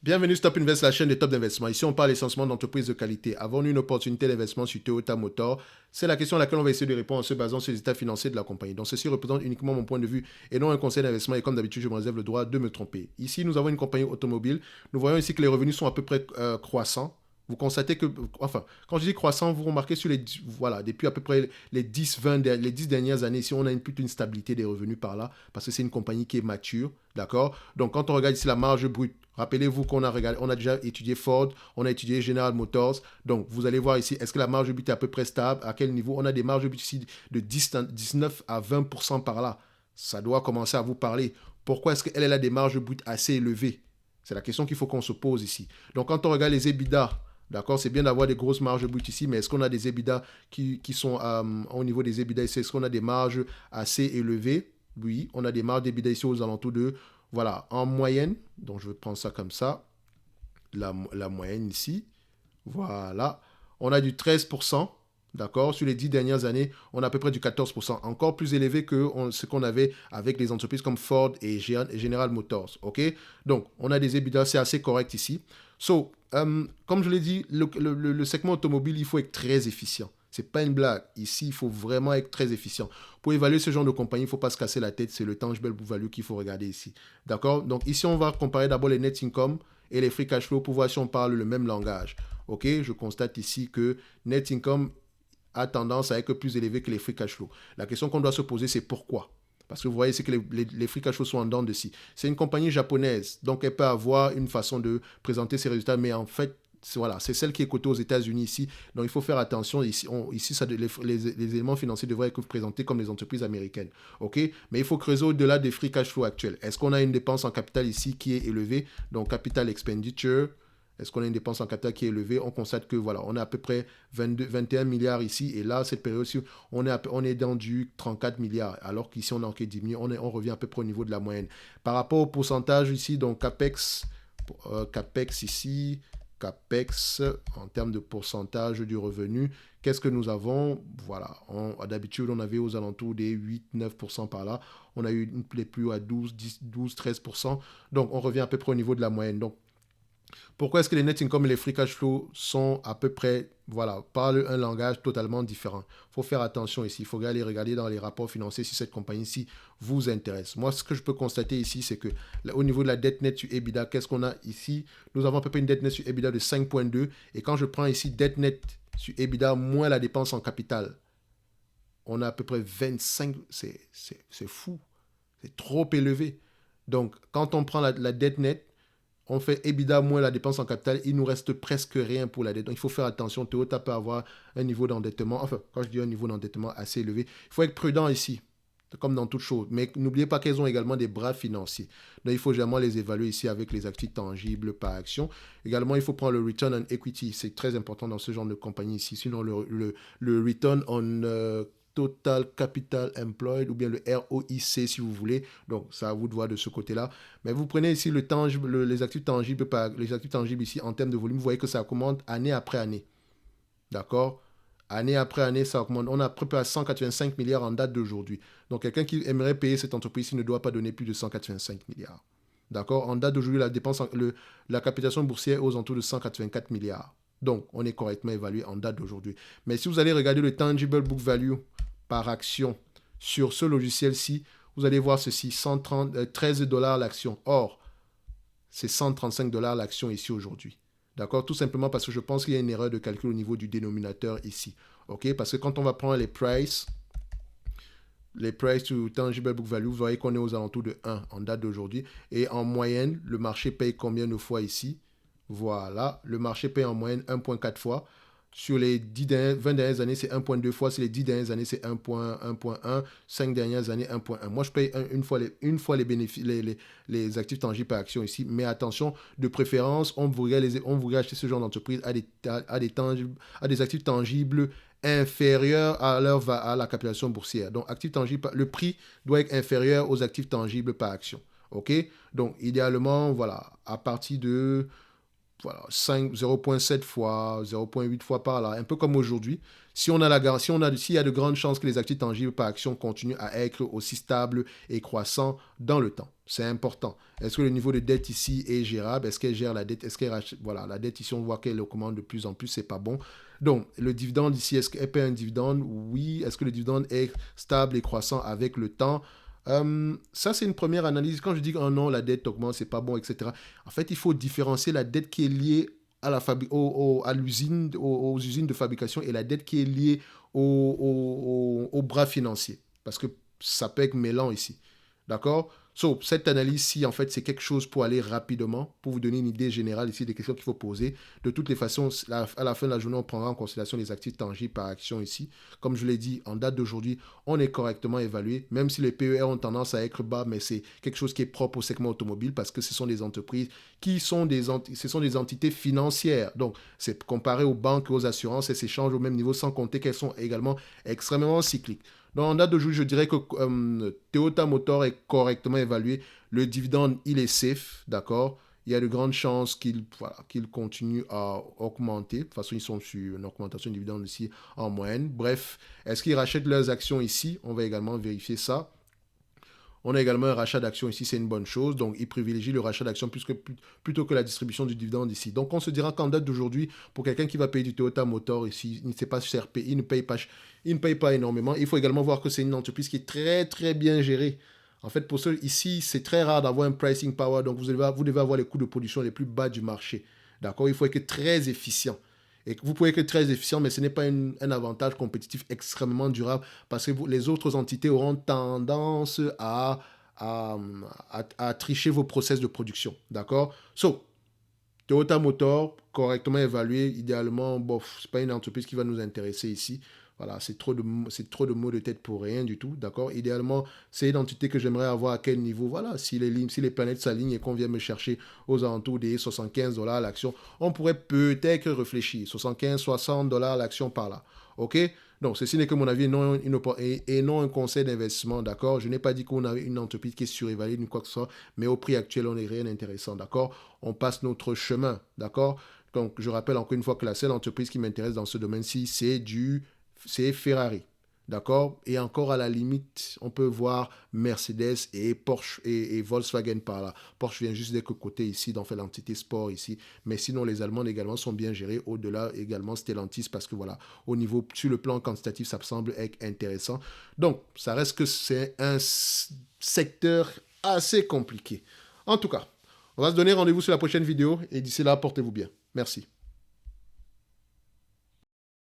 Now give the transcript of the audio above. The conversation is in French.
Bienvenue sur Top Invest, la chaîne des top d'investissement. Ici, on parle essentiellement d'entreprises de qualité. Avons-nous une opportunité d'investissement sur Toyota Motor? C'est la question à laquelle on va essayer de répondre en se basant sur les états financiers de la compagnie. Donc, ceci représente uniquement mon point de vue et non un conseil d'investissement. Et comme d'habitude, je me réserve le droit de me tromper. Ici, nous avons une compagnie automobile. Nous voyons ici que les revenus sont à peu près croissants. Vous constatez que, enfin, quand je dis croissant, vous remarquez sur les, voilà, depuis à peu près les 10, 20, les 10 dernières années, ici, on a plutôt une stabilité des revenus par là, parce que c'est une compagnie qui est mature, d'accord? Donc, quand on regarde ici la marge brute, rappelez-vous qu'on a, on a déjà étudié Ford, on a étudié General Motors, donc vous allez voir ici, est-ce que la marge brute est à peu près stable, à quel niveau? On a des marges brutes ici de 10, 19 à 20% par là. Ça doit commencer à vous parler. Pourquoi est-ce qu'elle a des marges brutes assez élevées? C'est la question qu'il faut qu'on se pose ici. Donc, quand on regarde les EBITDA, d'accord, c'est bien d'avoir des grosses marges brutes ici, mais est-ce qu'on a des EBITDA qui sont au niveau des EBITDA ici? Est-ce qu'on a des marges assez élevées? Oui, on a des marges d'EBITDA ici aux alentours de, voilà, en moyenne. Donc, je vais prendre ça comme ça. La moyenne ici. Voilà. On a du 13%. D'accord. Sur les 10 dernières années, on a à peu près du 14%. Encore plus élevé que ce qu'on avait avec les entreprises comme Ford et General Motors. OK. Donc, on a des EBITDA, c'est assez correct ici. So, comme je l'ai dit, le segment automobile, il faut être très efficient. C'est pas une blague. Ici, il faut vraiment être très efficient. Pour évaluer ce genre de compagnie, il ne faut pas se casser la tête. C'est le tangible book value qu'il faut regarder ici. D'accord. Donc, ici, on va comparer d'abord les net income et les free cash flow pour voir si on parle le même langage. OK, je constate ici que net income a tendance à être plus élevé que les free cash flow. La question qu'on doit se poser, c'est pourquoi? Parce que vous voyez, c'est que les free cash flow sont en dents de scie. C'est une compagnie japonaise, donc elle peut avoir une façon de présenter ses résultats, mais en fait, voilà, c'est celle qui est cotée aux États-Unis ici. Donc il faut faire attention. Ici les éléments financiers devraient être présentés comme les entreprises américaines. OK? Mais il faut creuser au-delà des free cash flow actuels. Est-ce qu'on a une dépense en capital ici qui est élevée? Donc capital expenditure. Est-ce qu'on a une dépense en capital qui est élevée? On constate que voilà, on a à peu près 21 milliards ici. Et là, cette période-ci, on est dans du 34 milliards. Alors qu'ici, on a encore diminué. On revient à peu près au niveau de la moyenne. Par rapport au pourcentage ici, donc CAPEX ici, CAPEX en termes de pourcentage du revenu, qu'est-ce que nous avons? Voilà, d'habitude, on avait aux alentours des 8-9% par là. On a eu les plus à 12, 10, 12, 13%. Donc, on revient à peu près au niveau de la moyenne. Donc, pourquoi est-ce que les net income et les free cash flow sont à peu près, voilà, parlent un langage totalement différent? Il faut faire attention ici. Il faut aller regarder dans les rapports financiers si cette compagnie-ci vous intéresse. Moi, ce que je peux constater ici, c'est que au niveau de la dette nette sur EBITDA, qu'est-ce qu'on a ici? Nous avons à peu près une dette nette sur EBITDA de 5,2. Et quand je prends ici dette nette sur EBITDA moins la dépense en capital, on a à peu près 25. C'est fou. C'est trop élevé. Donc, quand on prend la dette nette, on fait EBITDA moins la dépense en capital, il nous reste presque rien pour la dette. Donc il faut faire attention. Toyota peut avoir un niveau d'endettement, enfin, quand je dis un niveau d'endettement assez élevé, il faut être prudent ici, comme dans toute chose. Mais n'oubliez pas qu'elles ont également des bras financiers. Donc il faut généralement les évaluer ici avec les actifs tangibles par action. Également, il faut prendre le return on equity. C'est très important dans ce genre de compagnie ici. Sinon, le return on Total Capital Employed ou bien le ROIC si vous voulez. Donc, ça à vous de voir de ce côté-là. Mais vous prenez ici les actifs tangibles, les actifs tangibles ici en termes de volume, vous voyez que ça augmente année après année. D'accord? Année après année, ça augmente. On a à peu près à 185 milliards en date d'aujourd'hui. Donc, quelqu'un qui aimerait payer cette entreprise ne doit pas donner plus de 185 milliards. D'accord? En date d'aujourd'hui, la capitalisation boursière est aux alentours de 184 milliards. Donc, on est correctement évalué en date d'aujourd'hui. Mais si vous allez regarder le tangible book value par action sur ce logiciel-ci, vous allez voir ceci, 13 dollars l'action. Or, c'est 135 dollars l'action ici aujourd'hui. D'accord? Tout simplement parce que je pense qu'il y a une erreur de calcul au niveau du dénominateur ici. OK? Parce que quand on va prendre les price to tangible book value, vous voyez qu'on est aux alentours de 1 en date d'aujourd'hui. Et en moyenne, le marché paye combien de fois ici? Voilà, le marché paye en moyenne 1,4 fois. Sur les 20 dernières années, c'est 1,2 fois. Sur les 10 dernières années, c'est 1,1. 5 dernières années, 1,1. Moi, je paye une fois les bénéfices, les actifs tangibles par action ici. Mais attention, de préférence, on voudrait acheter ce genre d'entreprise à des actifs tangibles inférieurs à la capitalisation boursière. Donc, actifs tangibles, le prix doit être inférieur aux actifs tangibles par action. OK? Donc, idéalement, voilà, à partir de voilà, 0,7 fois, 0,8 fois par là, un peu comme aujourd'hui. Si on a la garantie, s'il y a de grandes chances que les actifs tangibles par action continuent à être aussi stables et croissants dans le temps. C'est important. Est-ce que le niveau de dette ici est gérable? Est-ce qu'elle gère la dette? Est-ce qu'elle rachète? Voilà, la dette ici, on voit qu'elle augmente de plus en plus, c'est pas bon. Donc, le dividende ici, est-ce qu'elle paie un dividende? Oui. Est-ce que le dividende est stable et croissant avec le temps? Ça, c'est une première analyse. Quand je dis oh non, la dette augmente, c'est pas bon, etc. En fait, il faut différencier la dette qui est liée à à l'usine, aux usines de fabrication et la dette qui est liée au bras financier. Parce que ça peut être mêlant ici. D'accord? So, cette analyse-ci, en fait, c'est quelque chose pour aller rapidement, pour vous donner une idée générale ici des questions qu'il faut poser. De toutes les façons, à la fin de la journée, on prendra en considération les actifs tangibles par action ici. Comme je l'ai dit, en date d'aujourd'hui, on est correctement évalué, même si les PER ont tendance à être bas, mais c'est quelque chose qui est propre au segment automobile parce que ce sont des entreprises qui sont ce sont des entités financières. Donc, c'est comparé aux banques et aux assurances, elles s'échangent au même niveau, sans compter qu'elles sont également extrêmement cycliques. Donc, en date d'aujourd'hui, je dirais que Toyota Motor est correctement évalué. Le dividende, il est safe, d'accord? Il y a de grandes chances qu'il continue à augmenter. De toute façon, ils sont sur une augmentation de dividende ici en moyenne. Bref, est-ce qu'ils rachètent leurs actions ici? On va également vérifier ça. On a également un rachat d'actions ici, c'est une bonne chose. Donc, ils privilégient le rachat d'actions plutôt que la distribution du dividende ici. Donc, on se dira qu'en date d'aujourd'hui, pour quelqu'un qui va payer du Toyota Motor ici, il ne sait pas cher payer, il ne paye pas énormément. Il faut également voir que c'est une entreprise qui est très, très bien gérée. En fait, pour ceux ici, c'est très rare d'avoir un pricing power. Donc, vous devez avoir les coûts de production les plus bas du marché. D'accord? Il faut être très efficient. Et vous pouvez être très efficient, mais ce n'est pas un avantage compétitif extrêmement durable parce que les autres entités auront tendance à tricher vos process de production. D'accord? So, Toyota Motor, correctement évalué, idéalement, bon, ce n'est pas une entreprise qui va nous intéresser ici. Voilà, c'est trop de mots de tête pour rien du tout, d'accord? Idéalement, c'est une entité que j'aimerais avoir à quel niveau? Voilà, si les planètes s'alignent et qu'on vient me chercher aux alentours des 75 dollars l'action, on pourrait peut-être réfléchir. 75, 60 dollars l'action par là, ok? Donc, ceci n'est que mon avis et non un conseil d'investissement, d'accord? Je n'ai pas dit qu'on a une entreprise qui est surévaluée ni quoi que ce soit, mais au prix actuel, on n'est rien d'intéressant, d'accord? On passe notre chemin, d'accord? Donc, je rappelle encore une fois que la seule entreprise qui m'intéresse dans ce domaine-ci, c'est Ferrari. D'accord? Et encore à la limite, on peut voir Mercedes et Porsche et Volkswagen par là. Porsche vient juste d'être côté ici, dans fait l'entité sport ici. Mais sinon, les Allemands également sont bien gérés. Au-delà, également Stellantis, parce que voilà, au niveau, sur le plan quantitatif, ça me semble être intéressant. Donc, ça reste que c'est un secteur assez compliqué. En tout cas, on va se donner rendez-vous sur la prochaine vidéo et d'ici là, portez-vous bien. Merci.